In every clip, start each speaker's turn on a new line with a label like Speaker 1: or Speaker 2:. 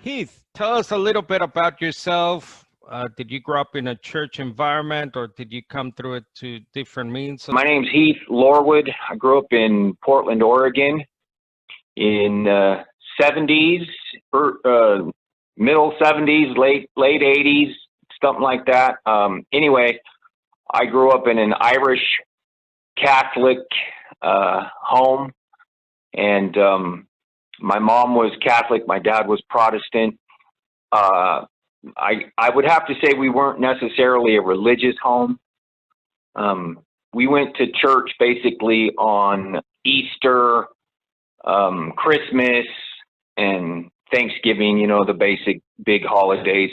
Speaker 1: Heath, tell us a little bit about yourself. Did you grow up in a church environment, or did you come through it to different means?
Speaker 2: My name's Heath Lourwood. I grew up in Portland, Oregon in 70s, middle 70s, late 80s, something like that. Anyway, I grew up in an Irish Catholic home, and my mom was Catholic, my dad was Protestant. I would have to say we weren't necessarily a religious home. We went to church basically on Easter, Christmas, and Thanksgiving, the basic big holidays.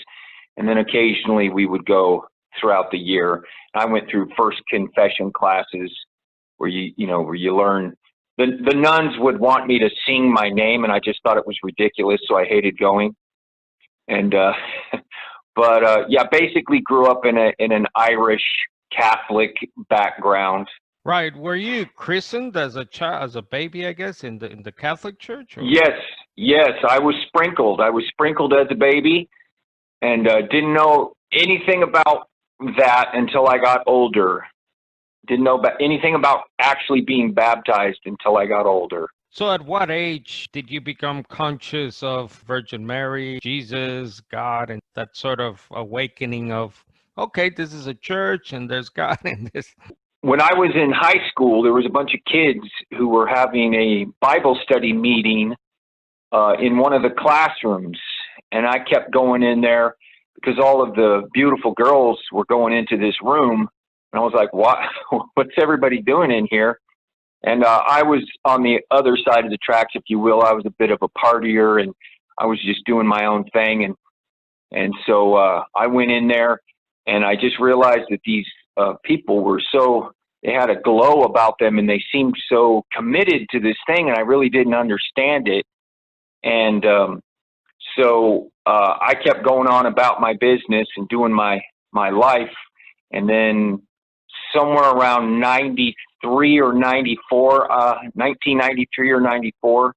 Speaker 2: And then occasionally we would go throughout the year. I went through first confession classes where you learn. The nuns would want me to sing my name, and I just thought it was ridiculous, so I hated going. And yeah, basically grew up in an Irish Catholic background.
Speaker 1: Right. Were you christened as a child, as a baby, I guess, in the Catholic Church? Or?
Speaker 2: Yes, I was sprinkled. I was sprinkled as a baby, and didn't know anything about that until I got older. Didn't know anything about actually being baptized until I got older.
Speaker 1: So at what age did you become conscious of Virgin Mary, Jesus, God, and that sort of awakening of, okay, this is a church and there's God in this?
Speaker 2: When I was in high school, there was a bunch of kids who were having a Bible study meeting in one of the classrooms. And I kept going in there because all of the beautiful girls were going into this room. And I was like, what? What's everybody doing in here? And I was on the other side of the tracks, if you will. I was a bit of a partier, and I was just doing my own thing. And so I went in there, and I just realized that these people were they had a glow about them, and they seemed so committed to this thing, and I really didn't understand it. And so I kept going on about my business and doing my life. And then somewhere around 93 or 94, 1993 or 94.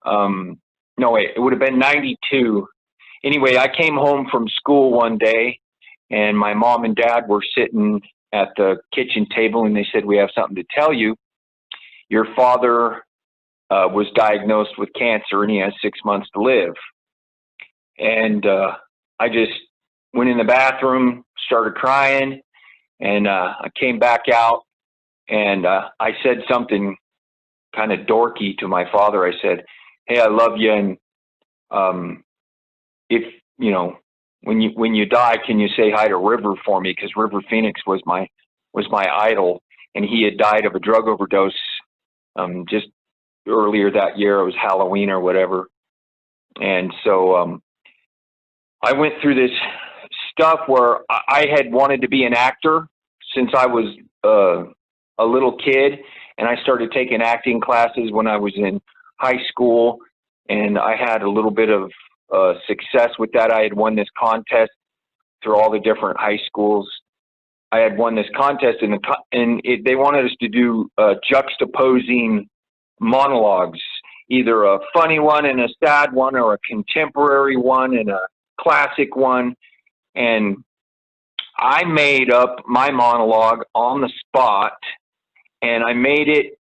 Speaker 2: No, wait, it would have been 92. Anyway, I came home from school one day, and my mom and dad were sitting at the kitchen table, and they said, we have something to tell you. Your father was diagnosed with cancer, and he has 6 months to live. And I just went in the bathroom, started crying, and I came back out, and I said something kind of dorky to my father. I said, hey, I love you, and if, when you die, can you say hi to River for me? Because River Phoenix was my idol, and he had died of a drug overdose just earlier that year. It was Halloween or whatever. And so I went through this stuff where I had wanted to be an actor since I was a little kid, and I started taking acting classes when I was in high school, and I had a little bit of success with that. I had won this contest through all the different high schools. I had won this contest, and they wanted us to do juxtaposing monologues, either a funny one and a sad one, or a contemporary one and a classic one. And I made up my monologue on the spot, and I made it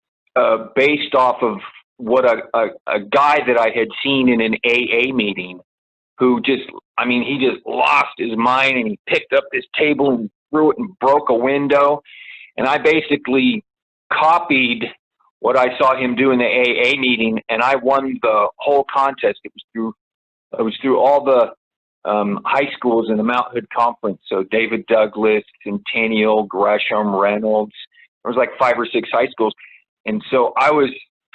Speaker 2: based off of what a guy that I had seen in an AA meeting, who he just lost his mind, and he picked up this table and threw it and broke a window. And I basically copied what I saw him do in the AA meeting, and I won the whole contest. It was through all the high schools in the Mount Hood Conference. So David Douglas, Centennial, Gresham, Reynolds. There was like 5 or 6 high schools. And so I was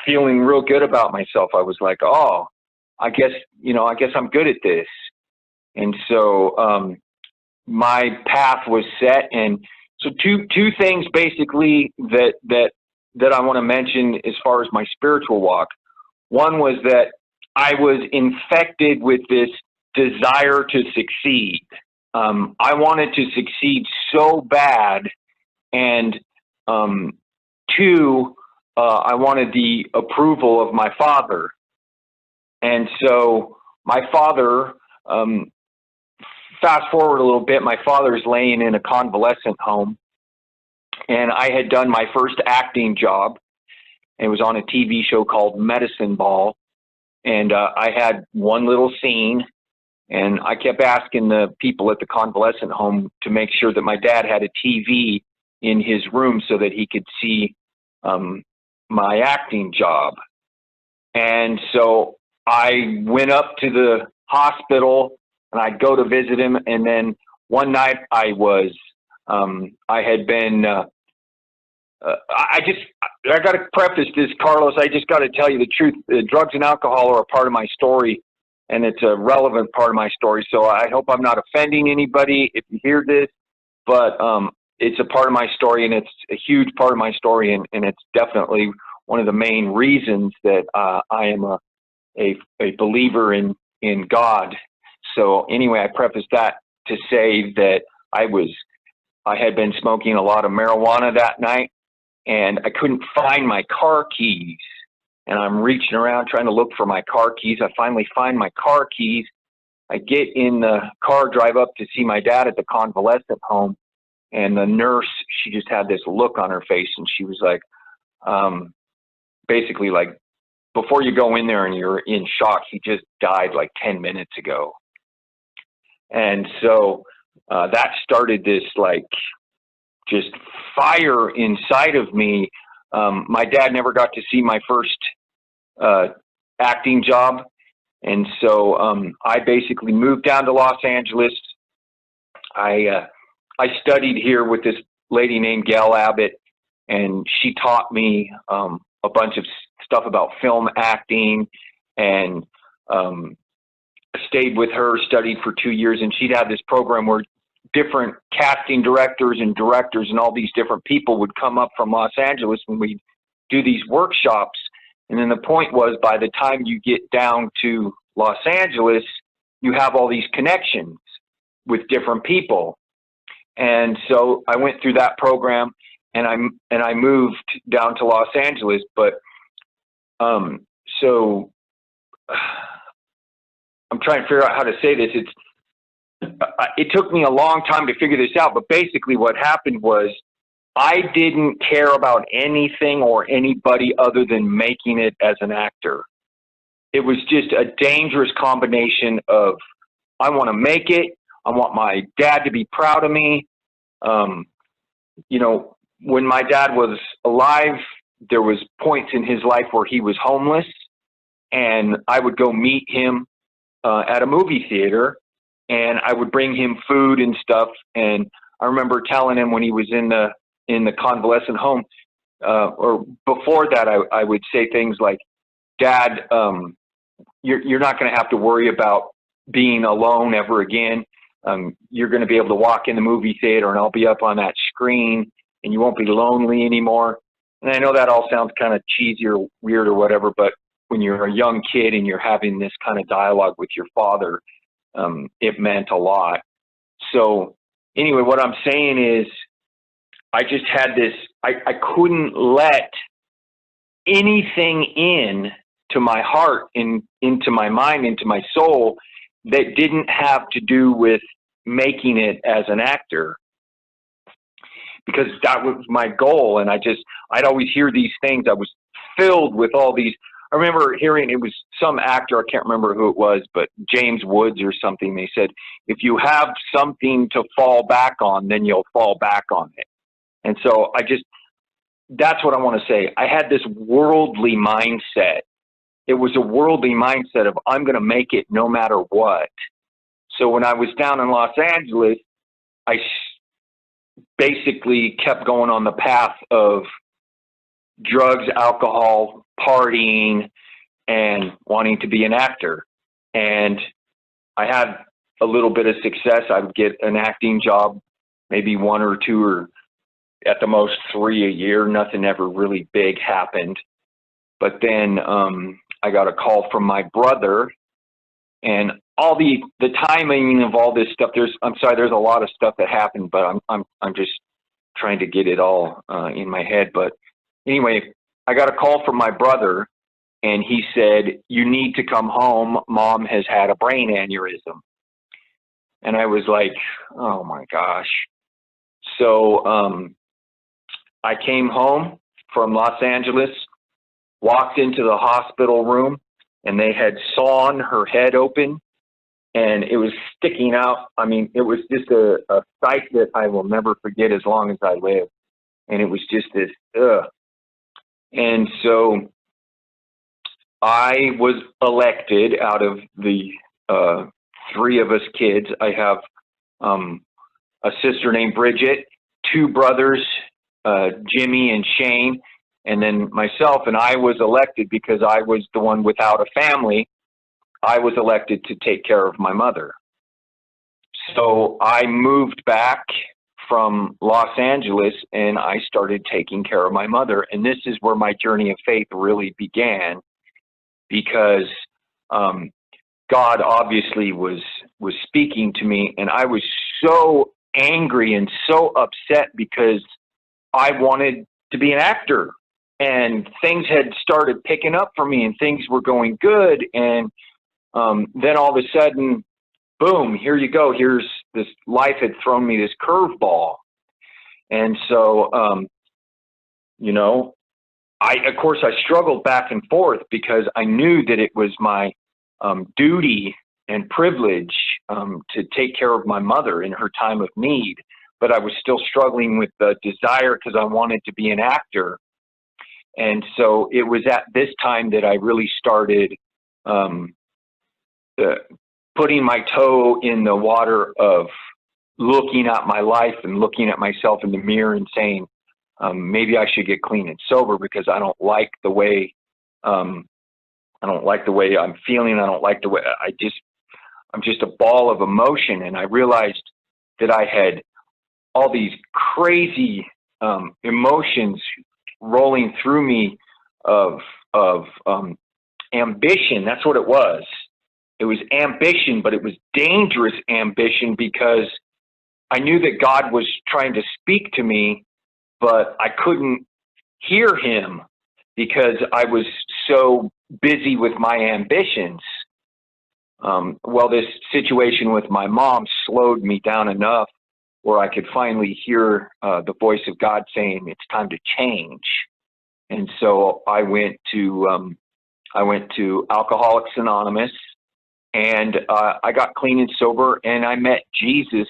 Speaker 2: feeling real good about myself. I was like, oh, I guess I'm good at this. And so my path was set. And so two things basically that I want to mention as far as my spiritual walk. One was that I was infected with this desire to succeed. I wanted to succeed so bad. And two, I wanted the approval of my father. And so my father, fast forward a little bit, my father's laying in a convalescent home, and I had done my first acting job. It was on a TV show called Medicine Ball, and I had one little scene, and I kept asking the people at the convalescent home to make sure that my dad had a TV in his room so that he could see my acting job. And so I went up to the hospital and I'd go to visit him. And then one night I had been, I got to preface this, Carlos. I just got to tell you the truth. Drugs and alcohol are a part of my story, and it's a relevant part of my story. So I hope I'm not offending anybody if you hear this, but it's a part of my story, and it's a huge part of my story, and it's definitely one of the main reasons that I am a believer in God. So anyway, I preface that to say that I had been smoking a lot of marijuana that night, and I couldn't find my car keys. And I'm reaching around trying to look for my car keys. I finally find my car keys. I get in the car, drive up to see my dad at the convalescent home. And the nurse, she just had this look on her face, and she was like, basically like, before you go in there and you're in shock, he just died like 10 minutes ago. And so that started this like just fire inside of me. My dad never got to see my first acting job. And so I basically moved down to Los Angeles. I studied here with this lady named Gail Abbott, and she taught me a bunch of stuff about film acting, and stayed with her, studied for 2 years, and she'd have this program where different casting directors and all these different people would come up from Los Angeles, and we'd do these workshops. And then the point was, by the time you get down to Los Angeles, you have all these connections with different people. And so I went through that program, and I moved down to Los Angeles. But so I'm trying to figure out how to say this. It took me a long time to figure this out, but basically what happened was I didn't care about anything or anybody other than making it as an actor. It was just a dangerous combination of, I want to make it, I want my dad to be proud of me. You know, when my dad was alive, there was points in his life where he was homeless, and I would go meet him at a movie theater, and I would bring him food and stuff. And I remember telling him when he was in the convalescent home, or before that, I would say things like, Dad, you're not going to have to worry about being alone ever again. You're going to be able to walk in the movie theater, and I'll be up on that screen, and you won't be lonely anymore. And I know that all sounds kind of cheesy or weird or whatever, but when you're a young kid and you're having this kind of dialogue with your father, it meant a lot. So anyway, what I'm saying is, I just had this, I couldn't let anything in to my heart, into my mind, into my soul, that didn't have to do with making it as an actor, because that was my goal. And I'd always hear these things. I was filled with all these. I remember hearing, it was some actor, I can't remember who it was, but James Woods or something. They said, if you have something to fall back on, then you'll fall back on it. And so that's what I want to say. I had this worldly mindset. It was a worldly mindset of, I'm going to make it no matter what. So when I was down in Los Angeles, I basically kept going on the path of drugs, alcohol, partying, and wanting to be an actor. And I had a little bit of success. I would get an acting job, maybe 1 or 2 or at the most 3 a year. Nothing ever really big happened. But then I got a call from my brother, and all the timing of all this stuff. There's a lot of stuff that happened, but I'm just trying to get it all in my head. But anyway, I got a call from my brother, and he said, "You need to come home. Mom has had a brain aneurysm." And I was like, oh my gosh. So I came home from Los Angeles, walked into the hospital room, and they had sawn her head open, and it was sticking out. I mean, it was just a sight that I will never forget as long as I live. And it was just this, ugh. And so I was elected out of the three of us kids. I have a sister named Bridget, two brothers, Jimmy and Shane, and then myself. And I was elected because I was the one without a family. I was elected to take care of my mother. So I moved back from Los Angeles and I started taking care of my mother. And this is where my journey of faith really began, because God obviously was speaking to me, and I was so angry and so upset because I wanted to be an actor, and things had started picking up for me and things were going good. And then all of a sudden, boom, here you go. Here's this, life had thrown me this curveball. And so, of course I struggled back and forth because I knew that it was my duty and privilege to take care of my mother in her time of need. But I was still struggling with the desire because I wanted to be an actor. And so it was at this time that I really started putting my toe in the water of looking at my life and looking at myself in the mirror and saying, maybe I should get clean and sober, because I don't like the way I'm feeling. I don't like the way I'm just a ball of emotion. And I realized that I had all these crazy emotions rolling through me of ambition. That's what it was. It was ambition, but it was dangerous ambition, because I knew that God was trying to speak to me, but I couldn't hear him because I was so busy with my ambitions. Well, this situation with my mom slowed me down enough where I could finally hear the voice of God saying, it's time to change. And so I went to Alcoholics Anonymous, and I got clean and sober, and I met Jesus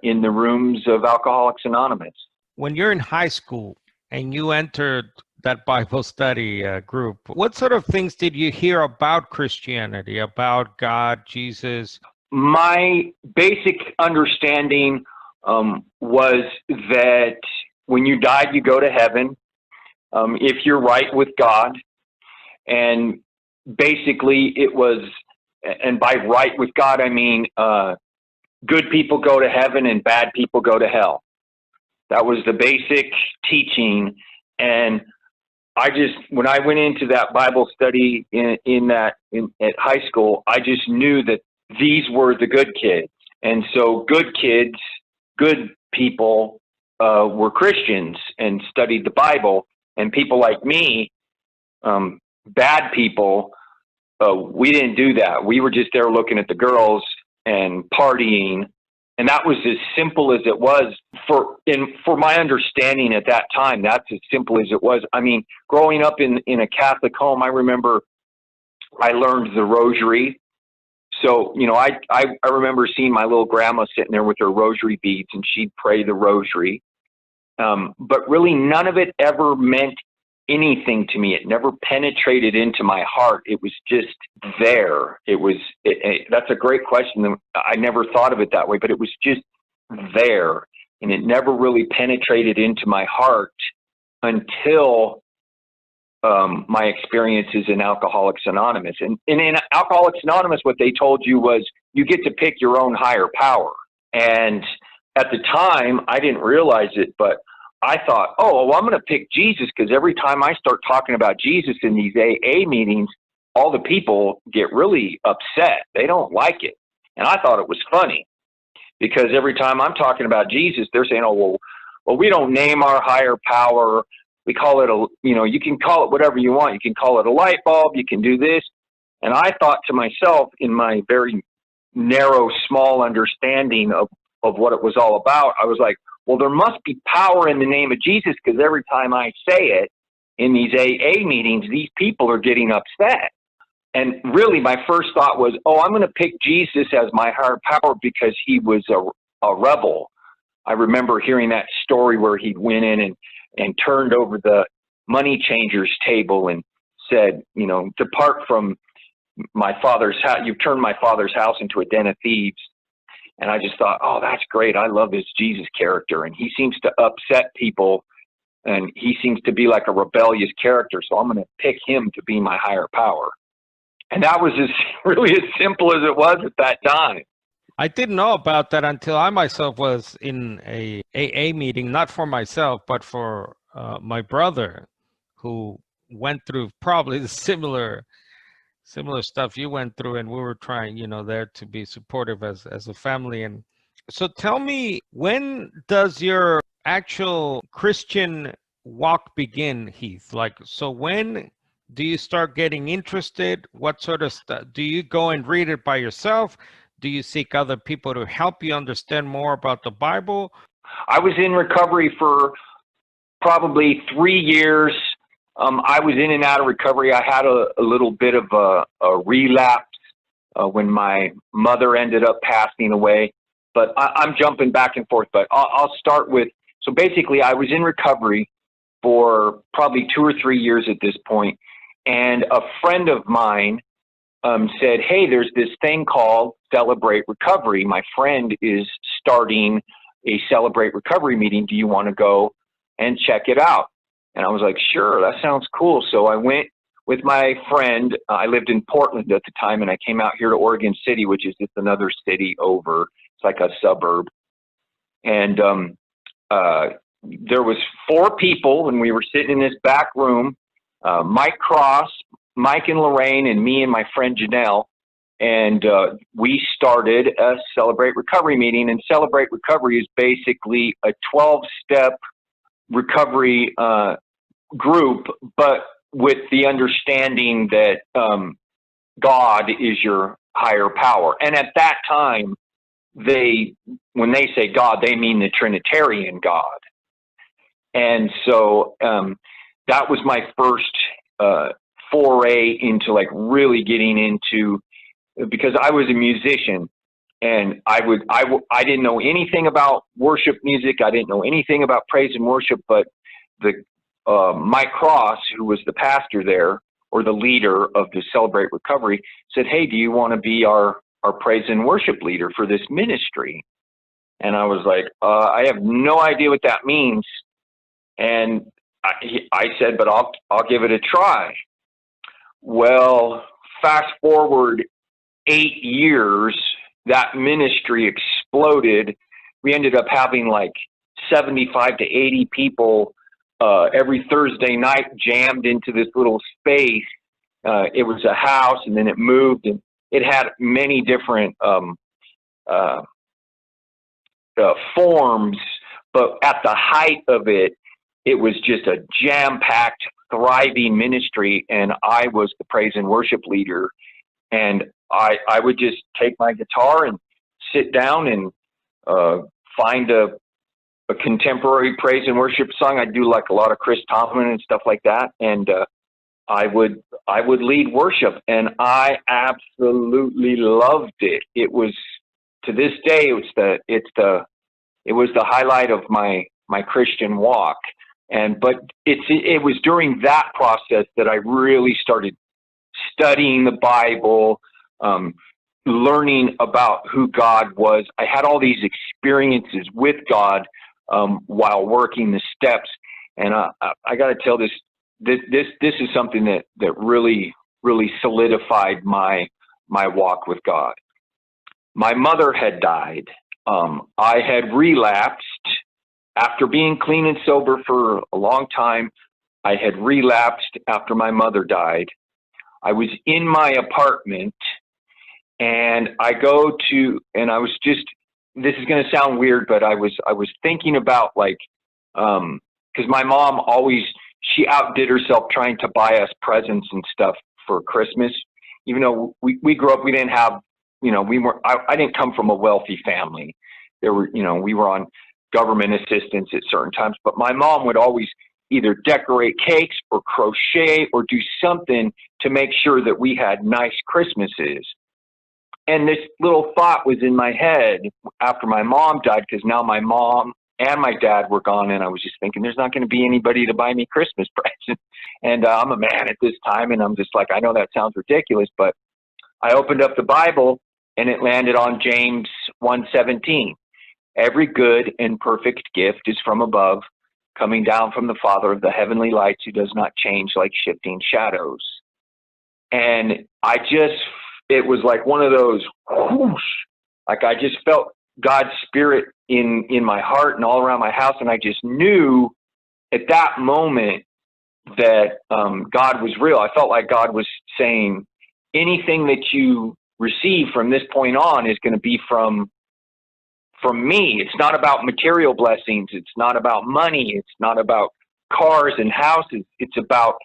Speaker 2: in the rooms of Alcoholics Anonymous.
Speaker 1: When you're in high school and you entered that Bible study group, what sort of things did you hear about Christianity, about God, Jesus?
Speaker 2: My basic understanding was that when you died, you go to heaven if you're right with God. And basically it was, and by right with God, I mean good people go to heaven and bad people go to hell. That was the basic teaching. And when I went into that Bible study at high school, I just knew that these were the good kids. And so good kids, good people were Christians and studied the Bible. And people like me, bad people, we didn't do that. We were just there looking at the girls and partying. And that was as simple as it was for my understanding at that time. That's as simple as it was. I mean, growing up in a Catholic home, I remember I learned the rosary. So, I remember seeing my little grandma sitting there with her rosary beads, and she'd pray the rosary. But really none of it ever meant anything to me. It never penetrated into my heart. It was just there. That's a great question. I never thought of it that way, but it was just there. And it never really penetrated into my heart until my experiences in Alcoholics Anonymous. And in Alcoholics Anonymous, what they told you was you get to pick your own higher power. And at the time, I didn't realize it, but I thought, well, I'm going to pick Jesus, because every time I start talking about Jesus in these AA meetings, all the people get really upset. They don't like it. And I thought it was funny, because every time I'm talking about Jesus, they're saying, well, we don't name our higher power. we call it you can call it whatever you want. You can call it a light bulb. You can do this. And I thought to myself, in my very narrow, small understanding of what it was all about, I was like, well, there must be power in the name of Jesus, because every time I say it in these AA meetings, these people are getting upset. And really, my first thought was, I'm going to pick Jesus as my higher power because he was a rebel. I remember hearing that story where he went in and turned over the money changers table and said, depart from my father's house. You've turned my father's house into a den of thieves. And I just thought, that's great. I love this Jesus character. And he seems to upset people, and he seems to be like a rebellious character. So I'm going to pick him to be my higher power. And that was really as simple as it was at that time.
Speaker 1: I didn't know about that until I myself was in a AA meeting, not for myself, but for my brother, who went through probably the similar stuff you went through, and we were trying, there to be supportive as a family. And so tell me, when does your actual Christian walk begin, Heath? So when do you start getting interested? What sort of stuff? Do you go and read it by yourself? Do you seek other people to help you understand more about the Bible?
Speaker 2: I was in recovery for probably 3 years. I was in and out of recovery. I had a little bit of a relapse when my mother ended up passing away. But I'm jumping back and forth. But I'll start with, so basically I was in recovery for probably 2 or 3 years at this point. And a friend of mine said, hey, there's this thing called Celebrate Recovery. My friend is starting a Celebrate Recovery meeting. Do you want to go and check it out? And I was like, sure, that sounds cool. So I went with my friend. I lived in Portland at the time, and I came out here to Oregon City, which is just another city over. It's like a suburb. And there was 4 people, and we were sitting in this back room, Mike Cross, Mike and Lorraine, and me and my friend Janelle. And we started a Celebrate Recovery meeting. And Celebrate Recovery is basically a 12-step recovery group, but with the understanding that God is your higher power. And at that time, when they say God, they mean the Trinitarian God. And so that was my first foray into really getting into, because I was a musician, and I didn't know anything about worship music. I didn't know anything about praise and worship, but Mike Cross, who was the pastor there, or the leader of the Celebrate Recovery, said, hey, do you want to be our praise and worship leader for this ministry? And I was like, I have no idea what that means. And I said, but I'll give it a try. Well, fast forward 8 years, that ministry exploded. We ended up having 75 to 80 people every Thursday night jammed into this little space. It was a house, and then it moved, and it had many different forms. But at the height of it, it was just a jam-packed, thriving ministry, and I was the praise and worship leader. And I would just take my guitar and sit down and find a contemporary praise and worship song. I'd do a lot of Chris Tomlin and stuff like that, and I would lead worship, and I absolutely loved it. It was, to this day, it was the highlight of my Christian walk. But it was during that process that I really started studying the Bible, learning about who God was. I had all these experiences with God while working the steps, and I got to tell this is something that really solidified my walk with God. My mother had died. I had relapsed after being clean and sober for a long time. I had relapsed after my mother died. I was in my apartment, and I was just, this is going to sound weird, but I was thinking about because my mom always, she outdid herself trying to buy us presents and stuff for Christmas. Even though we grew up, we didn't have, I didn't come from a wealthy family. There were, we were on government assistance at certain times, but my mom would always either decorate cakes or crochet or do something to make sure that we had nice Christmases. And this little thought was in my head after my mom died, because now my mom and my dad were gone, and I was just thinking, there's not going to be anybody to buy me Christmas presents. And I'm a man at this time, and I'm just like, I know that sounds ridiculous, but I opened up the Bible, and it landed on James 1:17. Every good and perfect gift is from above, coming down from the Father of the heavenly lights, who does not change like shifting shadows. And it was like one of those whoosh, like I just felt God's spirit in my heart and all around my house. And I just knew at that moment that God was real. I felt like God was saying, anything that you receive from this point on is going to be from me. It's not about material blessings. It's not about money. It's not about cars and houses. It's about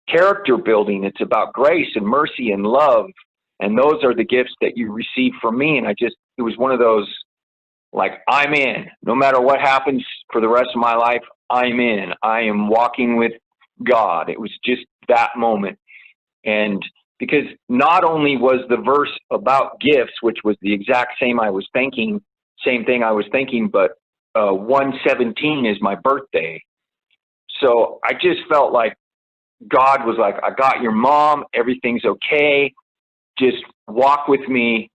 Speaker 2: character building. It's about grace and mercy and love. And those are the gifts that you receive from me. And it was one of those, like, I'm in. No matter what happens for the rest of my life, I'm in. I am walking with God. It was just that moment. And because not only was the verse about gifts, which was the exact same thing I was thinking, but 1:17 is my birthday. So I just felt like God was like, I got your mom. Everything's okay. Just walk with me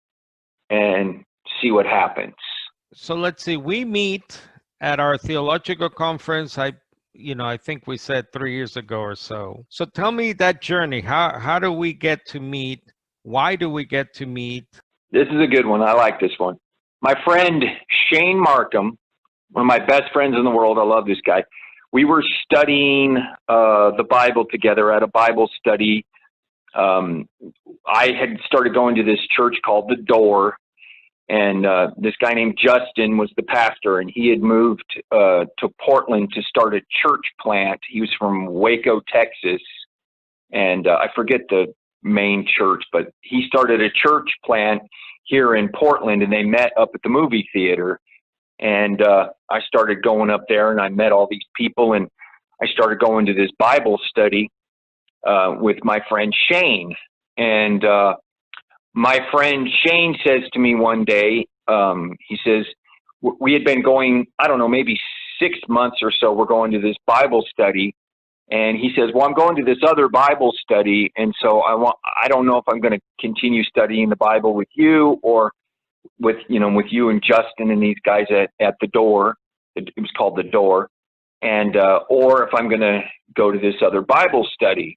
Speaker 2: and see what happens.
Speaker 1: So let's see, we meet at our theological conference. I think we said 3 years ago or so. So tell me that journey. How do we get to meet? Why do we get to meet?
Speaker 2: This is a good one. I like this one. My friend Shane Markham, one of my best friends in the world. I love this guy. We were studying the Bible together at a Bible study. I had started going to this church called The Door, and this guy named Justin was the pastor, and he had moved to Portland to start a church plant. He was from Waco, Texas, and I forget the main church, but he started a church plant here in Portland, and they met up at the movie theater. And I started going up there, and I met all these people, and I started going to this Bible study with my friend Shane. And my friend Shane says to me one day, he says, we had been going, I don't know, maybe 6 months or so, we're going to this Bible study. And he says, well, I'm going to this other Bible study, and so I don't know if I'm going to continue studying the Bible with you, or with you and Justin and these guys at The Door. It was called The Door. And or if I'm going to go to this other Bible study.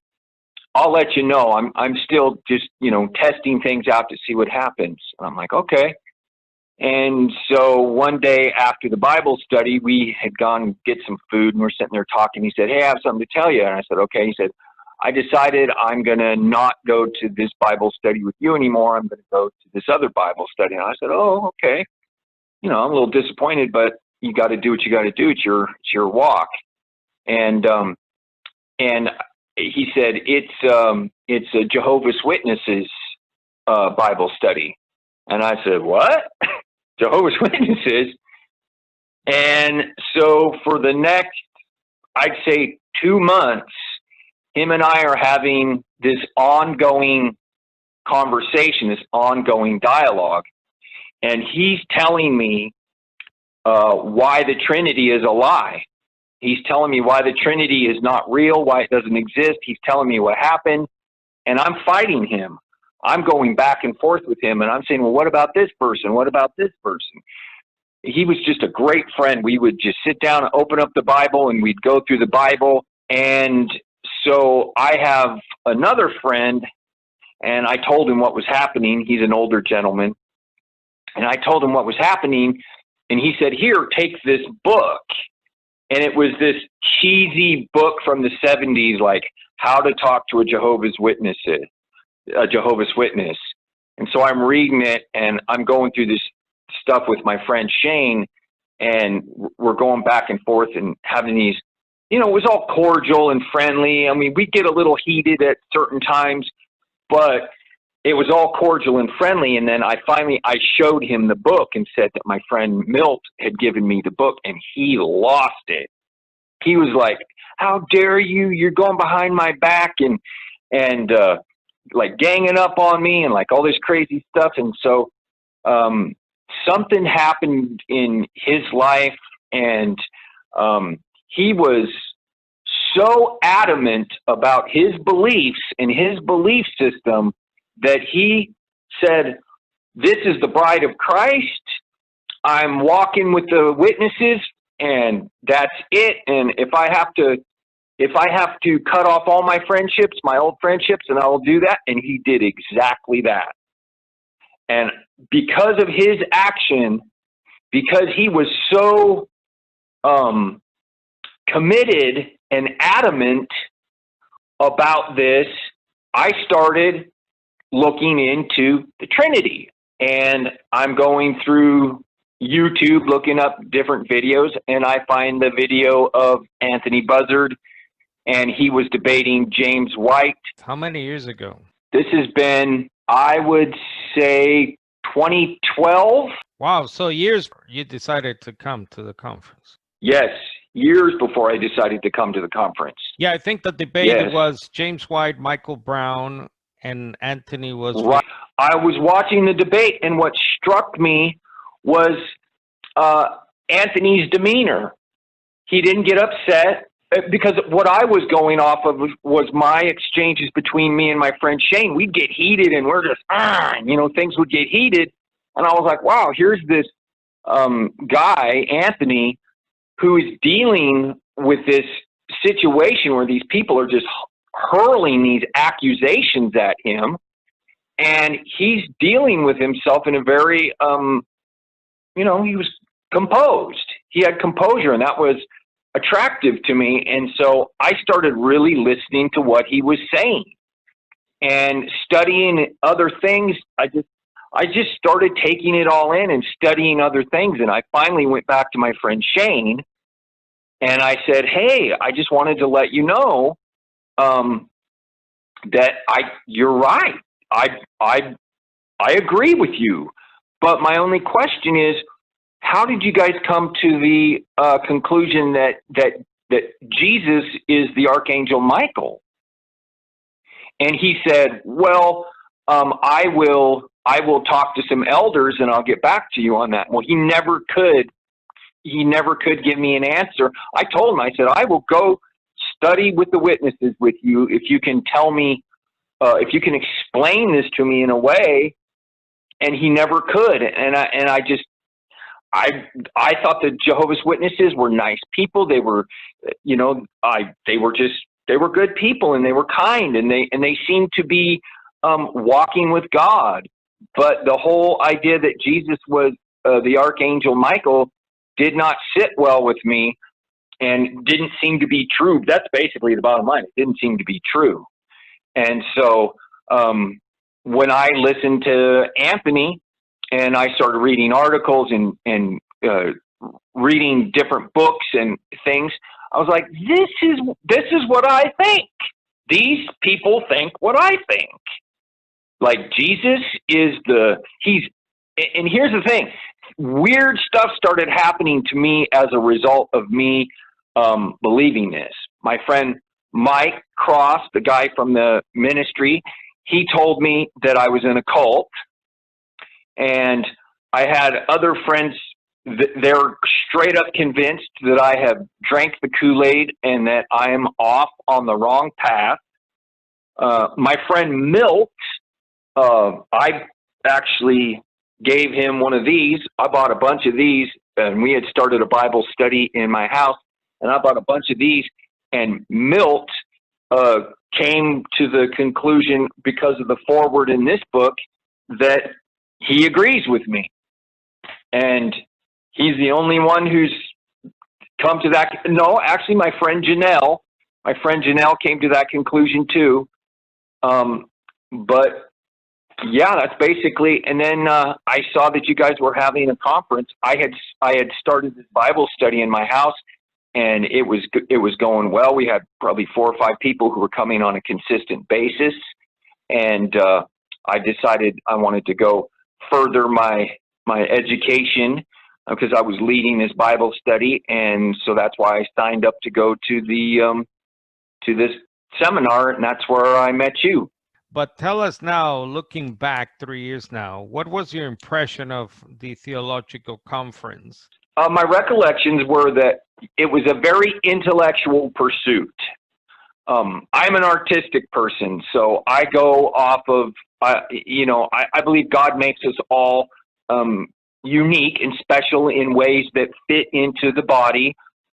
Speaker 2: I'll let you know. I'm still just, testing things out to see what happens. And I'm like, okay. And so one day after the Bible study, we had gone get some food, and we're sitting there talking. He said, hey, I have something to tell you. And I said, okay. He said, I decided I'm going to not go to this Bible study with you anymore. I'm going to go to this other Bible study. And I said, oh, okay. I'm a little disappointed, but you got to do what you got to do. It's your walk. And he said, it's a Jehovah's Witnesses Bible study. And I said, what? Jehovah's Witnesses? And so for the next, I'd say 2 months, him and I are having this ongoing conversation, this ongoing dialogue. And he's telling me why the Trinity is a lie. He's telling me why the Trinity is not real, why it doesn't exist. He's telling me what happened, and I'm fighting him. I'm going back and forth with him, and I'm saying, well, what about this person? What about this person? He was just a great friend. We would just sit down and open up the Bible, and we'd go through the Bible. And so I have another friend, and I told him what was happening. He's an older gentleman. And I told him what was happening, and he said, here, take this book. And it was this cheesy book from the 70s, like How to Talk to a Jehovah's Witness. And so I'm reading it, and I'm going through this stuff with my friend Shane, and we're going back and forth and having these you know, it was all cordial and friendly. I mean, we'd get a little heated at certain times, but it was all cordial and friendly. And then I showed him the book and said that my friend Milt had given me the book, and he lost it. He was like, "How dare you? You're going behind my back and like ganging up on me and like all this crazy stuff." And so something happened in his life, and he was so adamant about his beliefs and his belief system that he said, "This is the bride of Christ. I'm walking with the witnesses, and that's it. And if I have to cut off all my friendships, my old friendships, and I will do that." And he did exactly that. And because of his action, because he was so committed and adamant about this, I started looking into the Trinity. And I'm going through YouTube looking up different videos, and I find the video of Anthony Buzzard, and he was debating James White.
Speaker 1: How many years ago?
Speaker 2: This has been, I would say, 2012.
Speaker 1: Wow, so years you decided to come to the conference.
Speaker 2: Yes, years before I decided to come to the conference.
Speaker 1: Yeah, I think the debate was James White, Michael Brown, and Anthony was...
Speaker 2: Right. I was watching the debate, and what struck me was Anthony's demeanor. He didn't get upset, because what I was going off of was my exchanges between me and my friend Shane. We'd get heated, and we're just, things would get heated. And I was like, wow, here's this guy, Anthony, who is dealing with this situation where these people are just hurling these accusations at him. And he's dealing with himself in a very, he was composed. He had composure, and that was attractive to me. And so I started really listening to what he was saying and studying other things. I just started taking it all in and studying other things. And I finally went back to my friend Shane, and I said, "Hey, I just wanted to let you know that you're right. I agree with you. But my only question is, how did you guys come to the conclusion that Jesus is the Archangel Michael?" And he said, "Well, I will talk to some elders, and I'll get back to you on that." Well, he never could give me an answer. I told him, I said, "I will go study with the witnesses with you if you can tell me, if you can explain this to me in a way." And he never could. And I thought the Jehovah's Witnesses were nice people. They were, they were good people, and they were kind, and they seemed to be walking with God. But the whole idea that Jesus was the Archangel Michael did not sit well with me, and didn't seem to be true. That's basically the bottom line. It didn't seem to be true. And so when I listened to Anthony, and I started reading articles and reading different books and things, I was like, this is what I think. These people think what I think. Like, Jesus is and here's the thing, weird stuff started happening to me as a result of me believing this. My friend Mike Cross, the guy from the ministry, he told me that I was in a cult. And I had other friends, they're straight up convinced that I have drank the Kool-Aid and that I am off on the wrong path. My friend Milt, I actually gave him one of these. I bought a bunch of these, and we had started a Bible study in my house, and I bought a bunch of these. And Milt came to the conclusion, because of the foreword in this book, that he agrees with me. And he's the only one who's come to that. No, actually, my friend Janelle came to that conclusion too. But yeah, that's basically. And then I saw that you guys were having a conference. I had started this Bible study in my house, and it was going well. We had probably 4 or 5 people who were coming on a consistent basis, and I decided I wanted to go further my education because I was leading this Bible study, and so that's why I signed up to go to this seminar, and that's where I met you.
Speaker 1: But tell us now, looking back 3 years now, what was your impression of the Theological Conference?
Speaker 2: My recollections were that it was a very intellectual pursuit. I'm an artistic person, so I go off of, I believe God makes us all unique and special in ways that fit into the body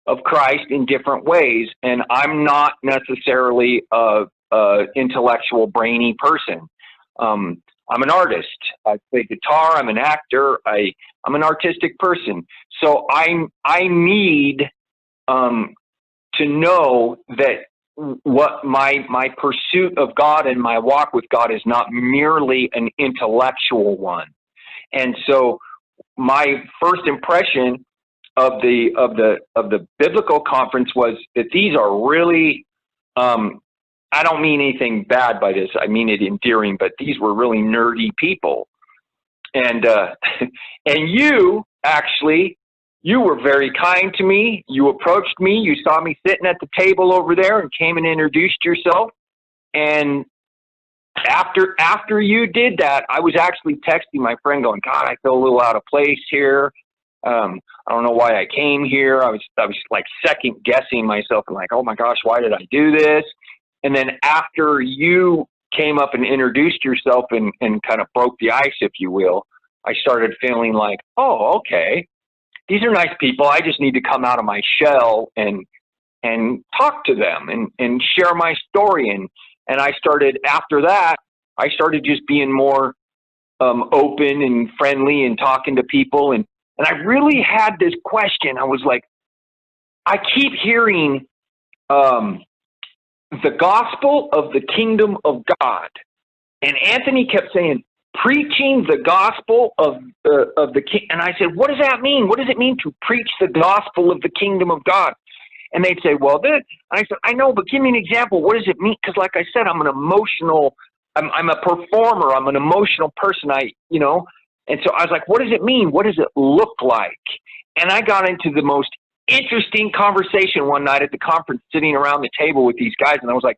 Speaker 2: of Christ in different ways. And I'm not necessarily a intellectual, brainy person. I'm an artist. I play guitar. I'm an actor. I'm an artistic person. So I need to know that what my pursuit of God and my walk with God is not merely an intellectual one. And so my first impression of the biblical conference was that these are really, I don't mean anything bad by this, I mean it endearing, but these were really nerdy people. And and you were very kind to me. You approached me. You saw me sitting at the table over there and came and introduced yourself. And after you did that, I was actually texting my friend going, God, I feel a little out of place here. I don't know why I came here. I was like second guessing myself and like, oh my gosh, why did I do this? And then after you came up and introduced yourself and kind of broke the ice, if you will, I started feeling like, oh, okay, these are nice people. I just need to come out of my shell and talk to them and share my story. And I started, after that, I started just being more open and friendly and talking to people. And I really had this question. I was like, I keep hearing the gospel of the kingdom of God. And Anthony kept saying, preaching the gospel of the king. And I said, what does that mean? What does it mean to preach the gospel of the kingdom of God? And they'd say, well, this. And I said, I know, but give me an example. What does it mean? Because like I said, I'm a performer. I'm an emotional person. And so I was like, what does it mean? What does it look like? And I got into the most interesting conversation one night at the conference, sitting around the table with these guys. And I was like,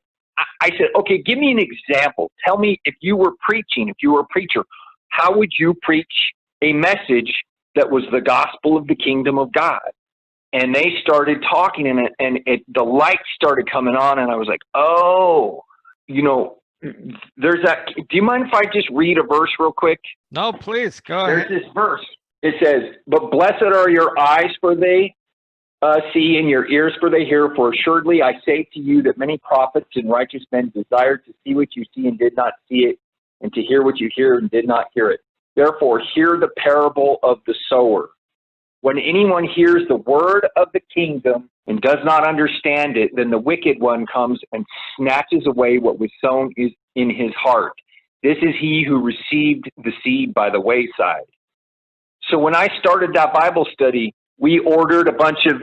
Speaker 2: I said, okay, give me an example. Tell me, if you were preaching, if you were a preacher, how would you preach a message that was the gospel of the kingdom of God? And they started talking, and the light started coming on, and I was like, oh, there's that. Do you mind if I just read a verse real quick?
Speaker 1: No, please, go ahead.
Speaker 2: There's this verse. It says, but blessed are your eyes, for they see, and your ears, for they hear. For assuredly I say to you that many prophets and righteous men desired to see what you see and did not see it, and to hear what you hear and did not hear it. Therefore hear the parable of the sower. When anyone hears the word of the kingdom and does not understand it, then the wicked one comes and snatches away what was sown in his heart. This is he who received the seed by the wayside. So when I started that Bible study, we ordered a bunch of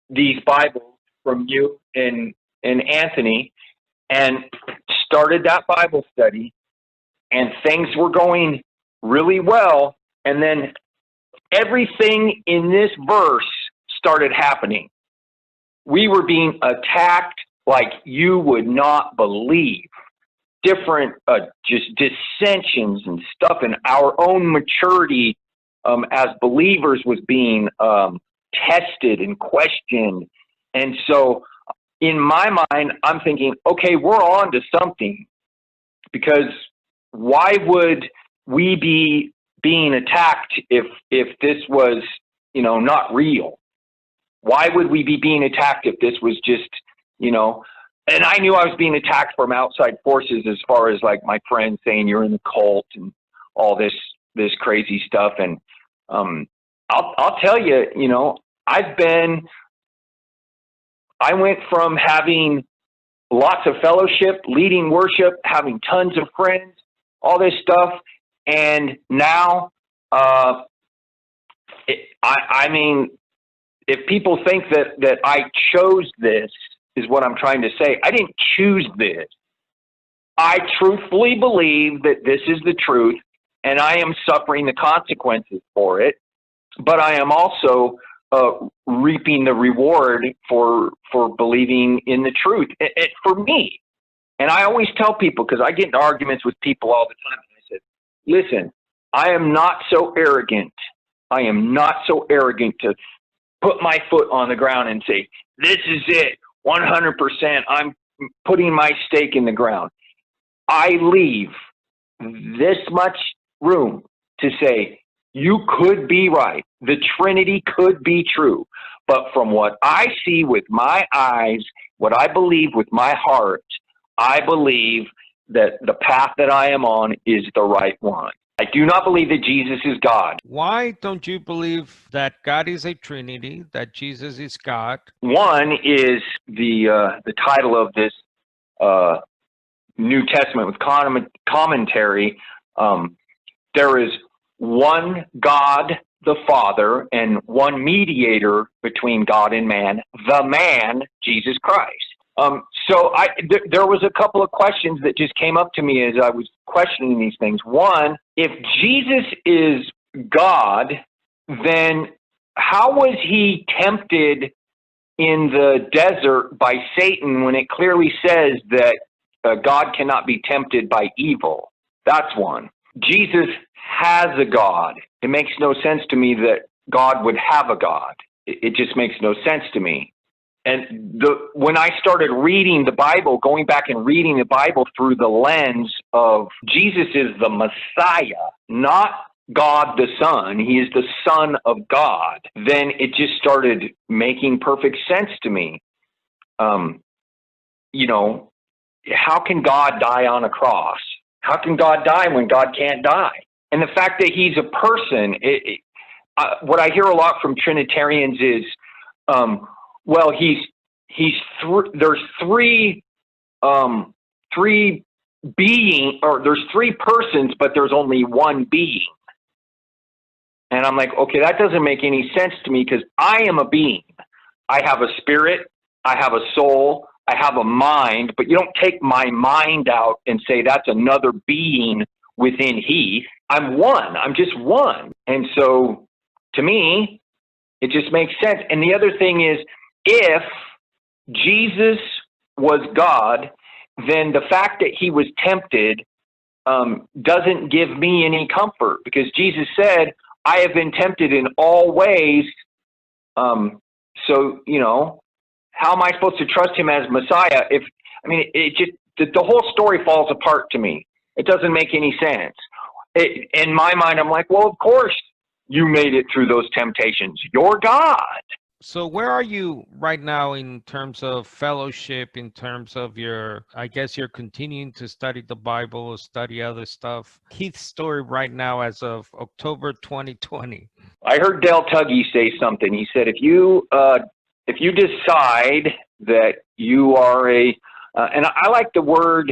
Speaker 2: these Bibles from you and Anthony and started that Bible study, and things were going really well. And then everything in this verse started happening. We were being attacked like you would not believe. Different just dissensions and stuff, and our own maturity as believers was being tested and questioned. And so in my mind, I'm thinking, okay, we're on to something, because why would we be being attacked if this was, not real? Why would we be being attacked if this was just, and I knew I was being attacked from outside forces, as far as like my friends saying you're in the cult and all this crazy stuff. And I'll tell you, I went from having lots of fellowship, leading worship, having tons of friends, all this stuff, and now, if people think that I chose this, is what I'm trying to say. I didn't choose this. I truthfully believe that this is the truth, and I am suffering the consequences for it, but I am also reaping the reward for believing in the truth. For me, and I always tell people, because I get into arguments with people all the time, and I said, listen, I am not so arrogant. I am not so arrogant to put my foot on the ground and say, this is it, 100%, I'm putting my stake in the ground. I leave this much room to say, you could be right. The Trinity could be true. But from what I see with my eyes, what I believe with my heart, I believe that the path that I am on is the right one. I do not believe that Jesus is God.
Speaker 1: Why don't you believe that God is a Trinity, that Jesus is God?
Speaker 2: One is the title of this New Testament with commentary. There is one God, the Father, and one mediator between God and man, the man, Jesus Christ. So there was a couple of questions that just came up to me as I was questioning these things. One, if Jesus is God, then how was he tempted in the desert by Satan when it clearly says that God cannot be tempted by evil? That's one. Jesus has a God. It makes no sense to me that God would have a God. It just makes no sense to me. And when I started reading the Bible, going back and reading the Bible through the lens of Jesus is the Messiah, not God the Son, he is the Son of God, then it just started making perfect sense to me. You know, how can God die on a cross? How can God die when God can't die? And the fact that he's a person, what I hear a lot from Trinitarians is, well, there's three being, or there's three persons, but there's only one being. And I'm like, okay, that doesn't make any sense to me, because I am a being. I have a spirit, I have a soul, I have a mind, but you don't take my mind out and say that's another being within Heath. I'm one. I'm just one. And so to me, it just makes sense. And the other thing is, if Jesus was God, then the fact that he was tempted doesn't give me any comfort, because Jesus said, I have been tempted in all ways. So, you know, how am I supposed to trust him as Messiah? It just, the whole story falls apart to me. It doesn't make any sense. In my mind, I'm like, well, of course you made it through those temptations. You're God.
Speaker 1: So where are you right now in terms of fellowship, in terms of I guess you're continuing to study the Bible, study other stuff. Heath's story right now as of October 2020.
Speaker 2: I heard Del Tuggy say something. He said, if you decide that you are and I like the word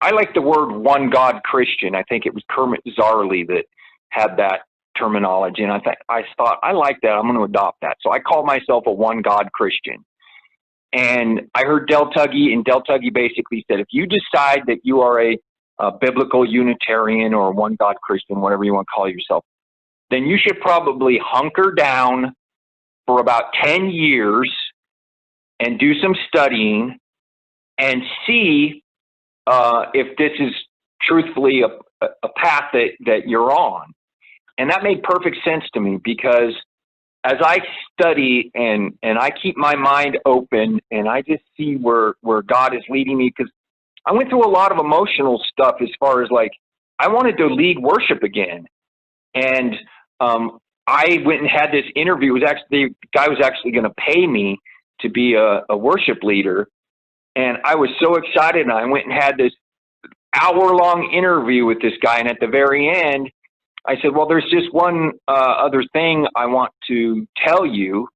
Speaker 2: one God Christian. I think it was Kermit Zarley that had that terminology, and I thought I like that. I'm going to adopt that. So I call myself a one God Christian. And I heard Del Tuggy, and Del Tuggy basically said, if you decide that you are a biblical Unitarian or a one God Christian, whatever you want to call yourself, then you should probably hunker down for about 10 years and do some studying and see if this is truthfully a path that you're on. And that made perfect sense to me, because as I study and I keep my mind open and I just see where God is leading me, because I went through a lot of emotional stuff as far as like, I wanted to lead worship again. And I went and had this interview. The guy was actually going to pay me to be a worship leader. And I was so excited. And I went and had this hour-long interview with this guy. And at the very end, I said, well, there's just one other thing I want to tell you.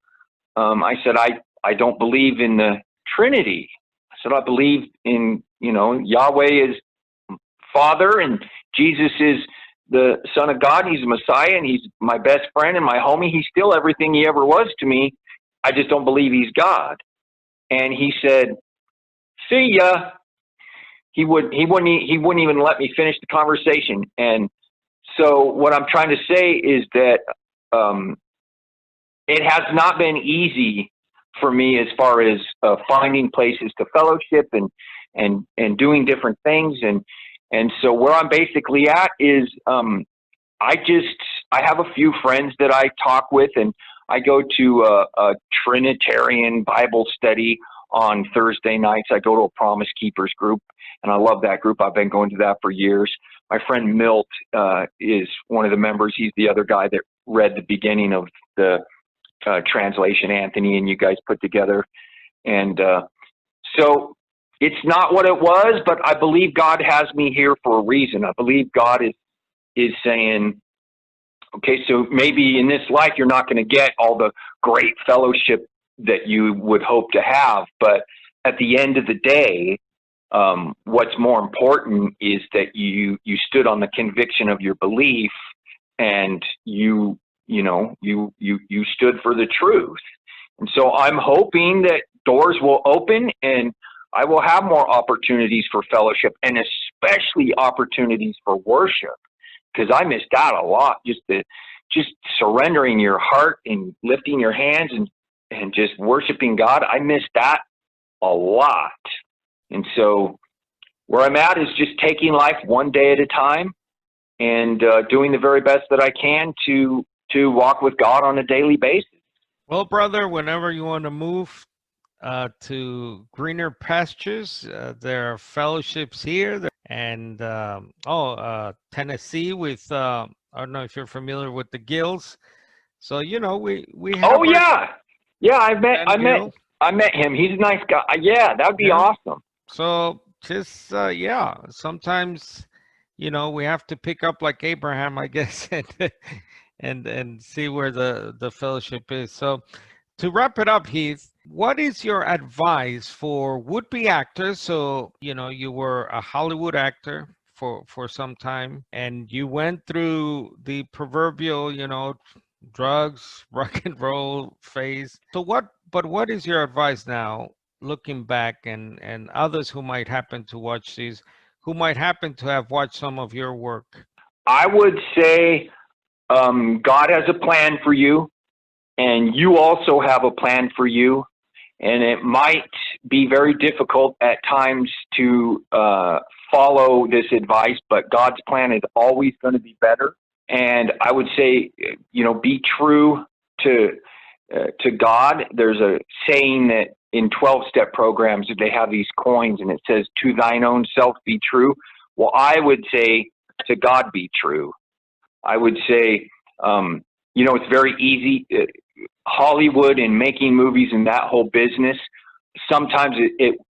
Speaker 2: I said, I don't believe in the Trinity. I said, I believe in, Yahweh is Father and Jesus is the Son of God. He's the Messiah and he's my best friend and my homie. He's still everything he ever was to me. I just don't believe he's God. And he said, see ya. He wouldn't even let me finish the conversation. And so what I'm trying to say is that it has not been easy for me as far as finding places to fellowship and doing different things. And so where I'm basically at is I have a few friends that I talk with, and I go to a Trinitarian Bible study on Thursday nights. I go to a Promise Keepers group, and I love that group. I've been going to that for years. My friend Milt is one of the members. He's the other guy that read the beginning of the translation, Anthony, and you guys put together. And so it's not what it was, but I believe God has me here for a reason. I believe God is saying, okay, so maybe in this life you're not going to get all the great fellowship that you would hope to have, but at the end of the day, what's more important is that you stood on the conviction of your belief, and you stood for the truth. And so I'm hoping that doors will open and I will have more opportunities for fellowship, and especially opportunities for worship, because I missed out a lot. Just surrendering your heart and lifting your hands and just worshiping God. I missed that a lot. And so where I'm at is just taking life one day at a time and doing the very best that I can to walk with God on a daily basis.
Speaker 1: Well, brother, whenever you want to move to greener pastures, there are fellowships here. And Tennessee with, I don't know if you're familiar with the Gills. So, we have.
Speaker 2: Oh, yeah. Yeah, I met him. He's a nice guy. Yeah, that would be awesome.
Speaker 1: So just, sometimes, we have to pick up like Abraham, I guess, and see where the fellowship is. So to wrap it up, Heath, what is your advice for would-be actors? So, you were a Hollywood actor for some time, and you went through the proverbial, drugs, rock and roll phase. So what is your advice now, looking back, and others who might happen to watch these, who might happen to have watched some of your work?
Speaker 2: I would say God has a plan for you, and you also have a plan for you. And it might be very difficult at times to follow this advice, but God's plan is always going to be better. And I would say, be true to God. There's a saying that in 12-step programs, they have these coins, and it says, to thine own self be true. Well, I would say, to God be true. I would say, it's very easy. Hollywood and making movies and that whole business, sometimes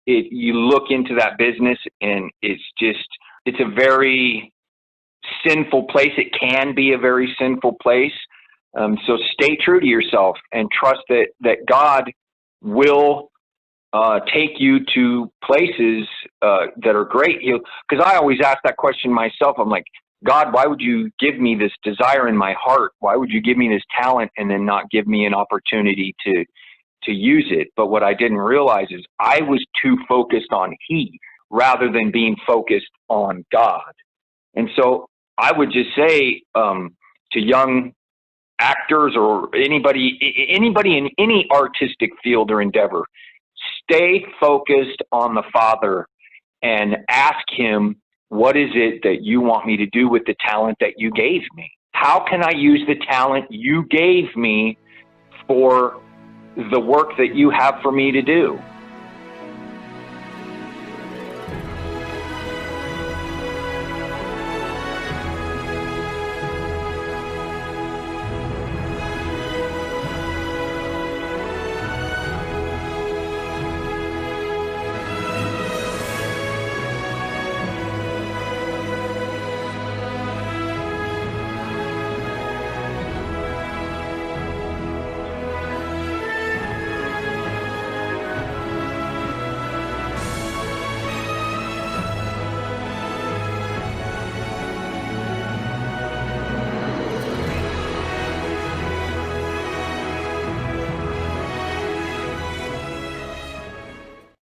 Speaker 2: you look into that business and it's a very sinful place. It can be a very sinful place. So stay true to yourself and trust that God will take you to places that are great. Because I always ask that question myself. I'm like, God, why would you give me this desire in my heart? Why would you give me this talent and then not give me an opportunity to use it? But what I didn't realize is I was too focused on Heath rather than being focused on God. And so I would just say to young actors or anybody in any artistic field or endeavor, stay focused on the Father and ask Him, what is it that you want me to do with the talent that you gave me? How can I use the talent you gave me for the work that you have for me to do?